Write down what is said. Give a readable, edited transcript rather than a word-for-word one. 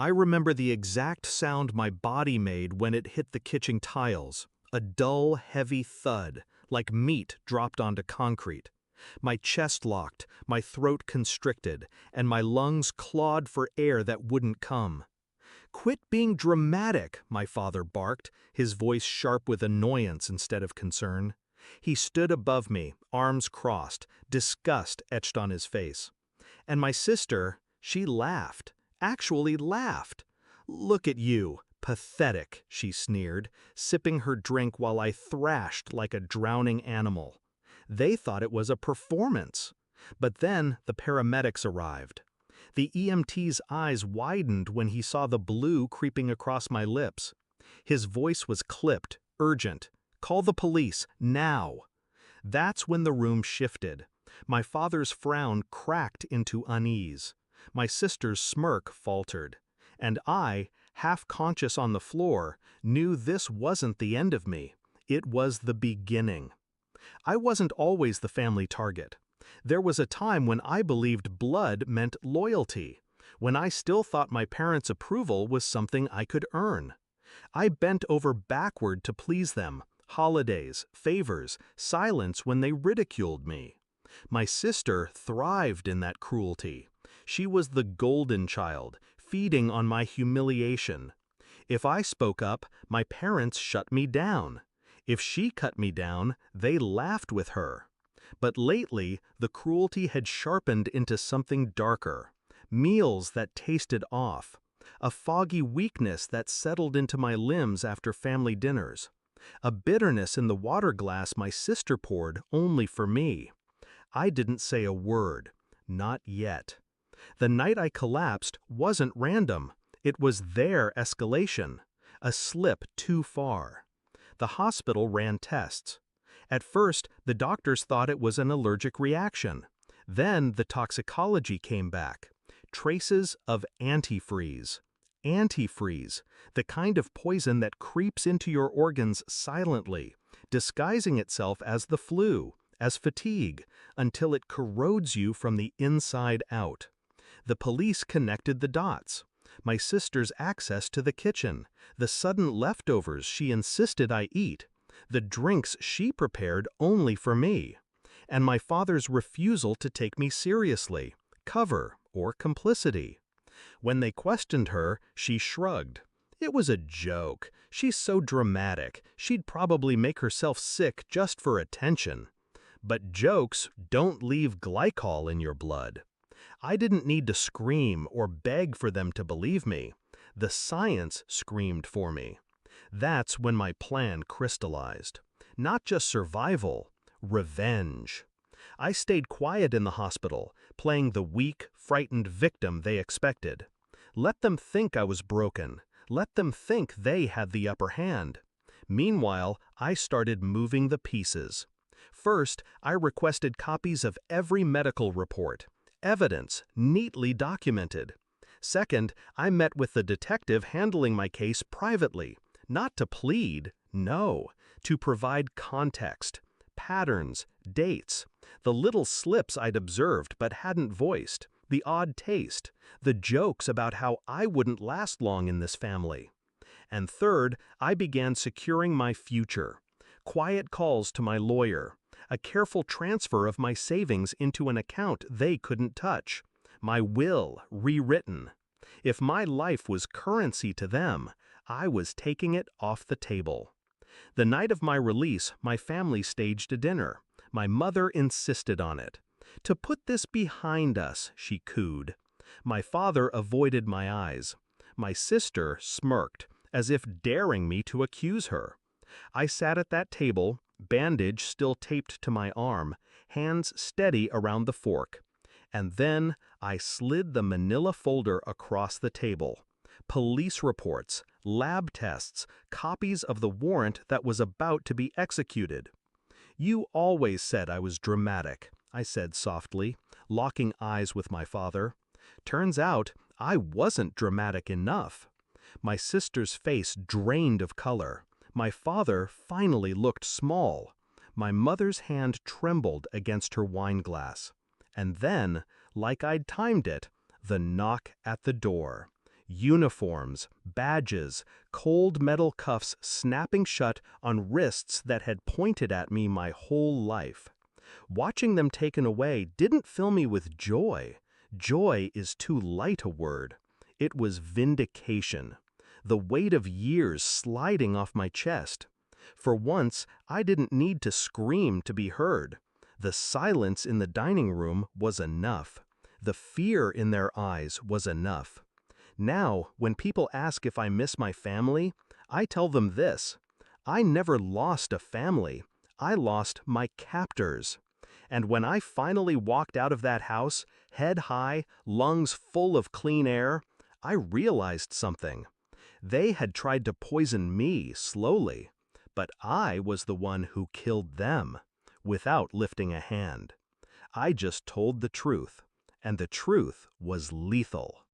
I remember the exact sound my body made when it hit the kitchen tiles, a dull, heavy thud, like meat dropped onto concrete. My chest locked, my throat constricted, and my lungs clawed for air that wouldn't come. "Quit being dramatic," my father barked, his voice sharp with annoyance instead of concern. He stood above me, arms crossed, disgust etched on his face. And my sister, she laughed, actually laughed. "Look at you, pathetic," she sneered, sipping her drink while I thrashed like a drowning animal. They thought it was a performance. But then the paramedics arrived. The EMT's eyes widened when he saw the blue creeping across my lips. His voice was clipped, urgent. "Call the police, now!" That's when the room shifted. My father's frown cracked into unease. My sister's smirk faltered. And I, half conscious on the floor, knew this wasn't the end of me. It was the beginning. I wasn't always the family target. There was a time when I believed blood meant loyalty, when I still thought my parents' approval was something I could earn. I bent over backward to please them, holidays, favors, silence when they ridiculed me. My sister thrived in that cruelty. She was the golden child, feeding on my humiliation. If I spoke up, my parents shut me down. If she cut me down, they laughed with her. But lately, the cruelty had sharpened into something darker. Meals that tasted off. A foggy weakness that settled into my limbs after family dinners. A bitterness in the water glass my sister poured only for me. I didn't say a word. Not yet. The night I collapsed wasn't random. It was their escalation. A slip too far. The hospital ran tests. At first, the doctors thought it was an allergic reaction. Then the toxicology came back. Traces of antifreeze. Antifreeze, the kind of poison that creeps into your organs silently, disguising itself as the flu, as fatigue, until it corrodes you from the inside out. The police connected the dots. My sister's access to the kitchen, the sudden leftovers she insisted I eat, the drinks she prepared only for me, and my father's refusal to take me seriously, cover, or complicity. When they questioned her, she shrugged. It was a joke. She's so dramatic, she'd probably make herself sick just for attention. But jokes don't leave glycol in your blood. I didn't need to scream or beg for them to believe me. The science screamed for me. That's when my plan crystallized. Not just survival, revenge. I stayed quiet in the hospital, playing the weak, frightened victim they expected. Let them think I was broken. Let them think they had the upper hand. Meanwhile, I started moving the pieces. First, I requested copies of every medical report. Evidence, neatly documented. Second, I met with the detective handling my case privately, not to plead, no, to provide context, patterns, dates, the little slips I'd observed but hadn't voiced, the odd taste, the jokes about how I wouldn't last long in this family. And third, I began securing my future. Quiet calls to my lawyer, a careful transfer of my savings into an account they couldn't touch, my will rewritten. If my life was currency to them, I was taking it off the table. The night of my release, my family staged a dinner. My mother insisted on it. "To put this behind us," she cooed. My father avoided my eyes. My sister smirked, as if daring me to accuse her. I sat at that table, bandage still taped to my arm, hands steady around the fork. And then I slid the manila folder across the table. Police reports, lab tests, copies of the warrant that was about to be executed. "You always said I was dramatic," I said softly, locking eyes with my father. Turns out I wasn't dramatic enough. My sister's face drained of color. My father finally looked small. My mother's hand trembled against her wineglass. And then, like I'd timed it, the knock at the door. Uniforms, badges, cold metal cuffs snapping shut on wrists that had pointed at me my whole life. Watching them taken away didn't fill me with joy. Joy is too light a word. It was vindication. The weight of years sliding off my chest. For once, I didn't need to scream to be heard. The silence in the dining room was enough. The fear in their eyes was enough. Now, when people ask if I miss my family, I tell them this: I never lost a family. I lost my captors. And when I finally walked out of that house, head high, lungs full of clean air, I realized something. They had tried to poison me slowly, but I was the one who killed them, without lifting a hand. I just told the truth, and the truth was lethal.